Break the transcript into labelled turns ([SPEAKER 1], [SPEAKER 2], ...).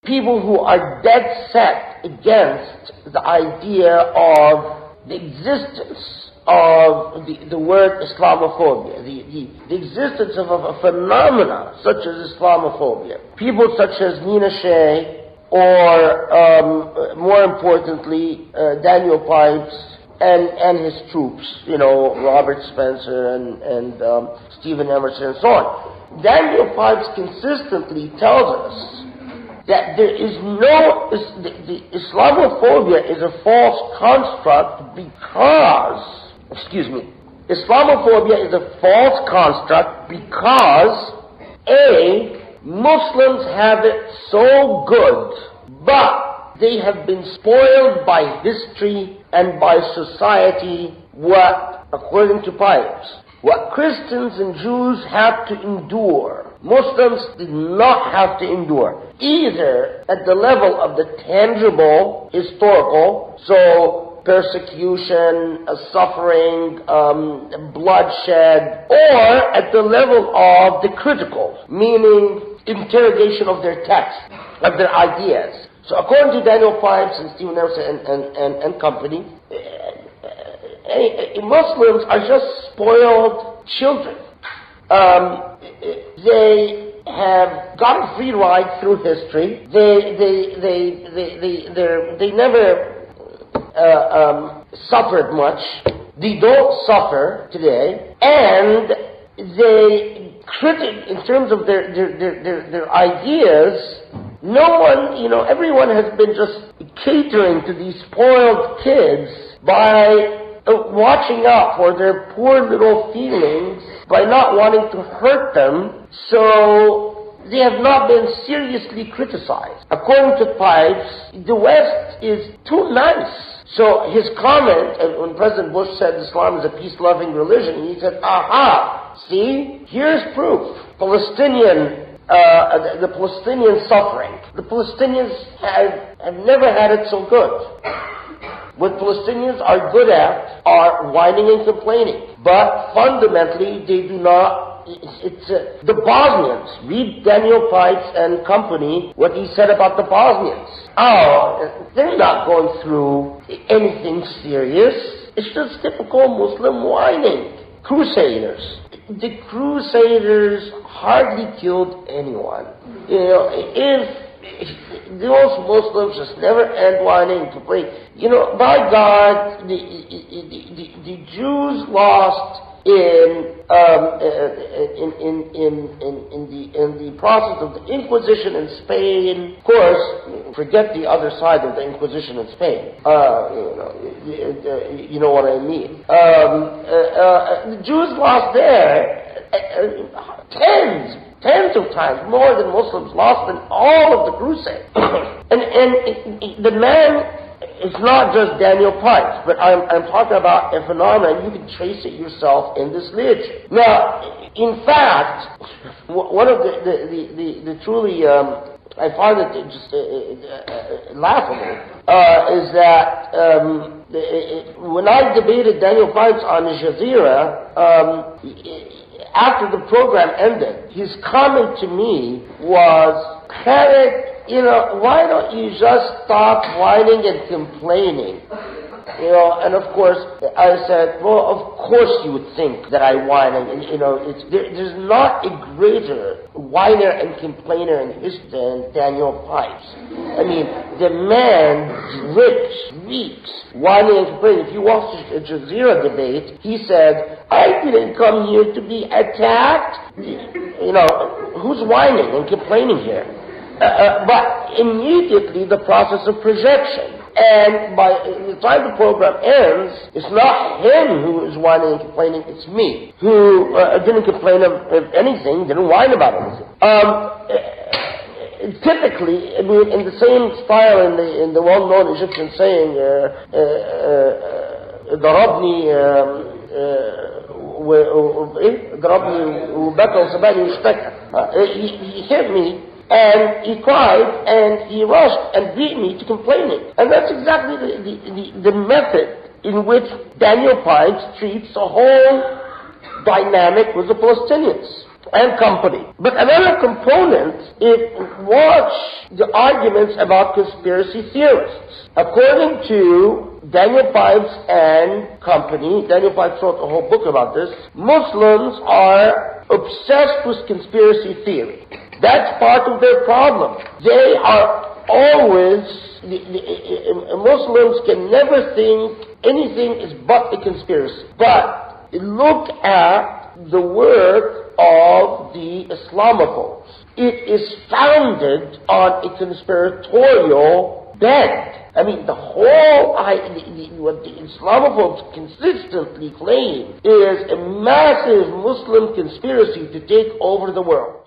[SPEAKER 1] people who are dead set against the idea of the existence of the word Islamophobia, the existence of a phenomena such as Islamophobia. People such as Nina Shea, or more importantly, Daniel Pipes and his troops, Robert Spencer and Stephen Emerson and so on. Daniel Pipes consistently tells us that there is the Islamophobia is a false construct because, Islamophobia is a false construct because, A, Muslims have it so good, but they have been spoiled by history and by society what, according to Pipes, what Christians and Jews have to endure, Muslims did not have to endure, either at the level of the tangible, historical, so persecution, suffering, bloodshed, or at the level of the critical, meaning interrogation of their text, of their ideas. So according to Daniel Pipes and Stephen Emerson and company, Muslims are just spoiled children. They have got a free ride through history. They never suffered much. They don't suffer today, and they in terms of their ideas. No one, everyone has been just catering to these spoiled kids by watching out for their poor little feelings, by not wanting to hurt them, so they have not been seriously criticized. According to Pipes, the West is too nice. So his comment, when President Bush said Islam is a peace-loving religion, he said, aha, see, here's proof. The Palestinian suffering. The Palestinians have never had it so good. What Palestinians are good at are whining and complaining. But fundamentally, they do not. The Bosnians. Read Daniel Pipes and company, what he said about the Bosnians. Oh, they're not going through anything serious. It's just typical Muslim whining. Crusaders. The Crusaders hardly killed anyone. If those Muslims just never end whining and complaining. By God, the Jews lost in the process of the Inquisition in Spain. Of course, forget the other side of the Inquisition in Spain. You know what I mean. The Jews lost there tens of times more than Muslims lost in all of the Crusades. and the man is not just Daniel Pipes, but I'm talking about a phenomenon. You can trace it yourself in this literature. Now, in fact, one of the truly I find it just laughable is that when I debated Daniel Pipes on Al Jazeera, after the program ended, his comment to me was, "Khaled, why don't you just stop whining and complaining?" And of course, I said, well, of course you would think that I whine, and there's not a greater whiner and complainer in history than Daniel Pipes. I mean, the man drips, weeps, whining and complaining. If you watch the Jazeera debate, he said, "I didn't come here to be attacked." Who's whining and complaining here? But immediately the process of projection. And by the time the program ends, it's not him who is whining and complaining, it's me, who didn't complain of anything, didn't whine about anything. Typically, in the same style in the well-known Egyptian saying, ضربني وبكى وسباني واشتكى. He hit me, and he cried, and he rushed and beat me to complaining. And that's exactly the method in which Daniel Pipes treats the whole dynamic with the Palestinians. and company. But another component is watch the arguments about conspiracy theorists. According to Daniel Pipes and company, Daniel Pipes wrote a whole book about this, Muslims are obsessed with conspiracy theory. That's part of their problem. They are always, Muslims can never think anything is but a conspiracy. But look at the work of the Islamophobes. It is founded on a conspiratorial bed. I mean, the whole, what the Islamophobes consistently claim is a massive Muslim conspiracy to take over the world.